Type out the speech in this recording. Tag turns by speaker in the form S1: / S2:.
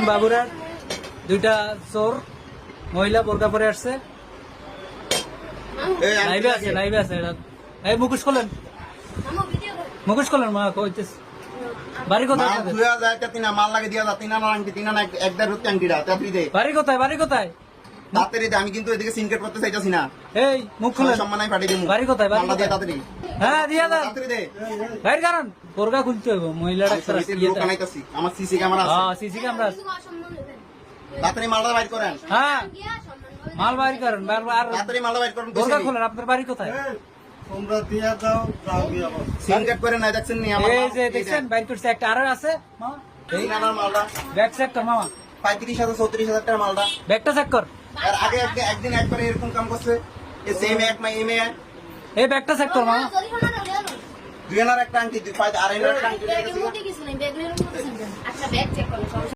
S1: বাবুরার দুইটা চোর মহিলা বোরকা পরে আসছে, লাইভে আছে এটা। এই মুখোশ খোলেন, মুখোশ খোলেন। মা কইতেছে বাড়ি কোথায়?
S2: মাল লাগে দিয়া তিনা আংটি তিনা এক দেড় আংটিটা তাড়াতাড়ি দে।
S1: বাড়ি কোথায়? বাড়ি কোথায়?
S2: তাড়াতাড়ি দে, আমি কিন্তু এদিকে সিনকেট করতে চাইতাছি না।
S1: এই মুখ খুলেন,
S2: সম্মান আমি পাঠিয়ে দেবো।
S1: বাড়ি কোথায়? বাড়ি
S2: মালটা দিয়ে
S1: কোথায়?
S2: তাড়াতাড়ি।
S1: হ্যাঁ দিয়া দেন,
S2: তাড়াতাড়ি দে।
S1: বাইর কারণ বোরকা খুলতে হইব। মহিলাটা
S2: লোক আনাইতাছি, আমার সিসি ক্যামেরা আছে।
S1: হ্যাঁ সিসি ক্যামেরা।
S2: তাড়াতাড়ি মালটা বাইর করেন।
S1: হ্যাঁ মাল বাইর করেন, আর
S2: তাড়াতাড়ি মালটা বাইর করেন।
S1: বোরকা খোলেন। আপনার বাড়ি কোথায়?
S3: তোমরা দিয়া দাও দাও দিয়া বল।
S2: সিনকেট করে নাই দেখছেন নি আমার
S1: এই যে দেখছেন বাইর করছে একটা, আর আছে মামা
S2: এই নানার মালটা
S1: ব্যাগ চেক কর মামা,
S2: 35,000 34,000 টাকা মালটা।
S1: ব্যাগটা চেক কর।
S2: আর আগে একদিন একবার এরকম কাম করছে, এই সেম এক মাই এমএ
S1: এই ব্যাগটা চেক কর মামা।
S2: দুই আনার একটা আংটি, দুই পাঁচ আর একটা আংটি।
S4: ব্যাগের মধ্যে কিছু নেই, ব্যাগের মধ্যে আচ্ছা ব্যাগ চেক করো।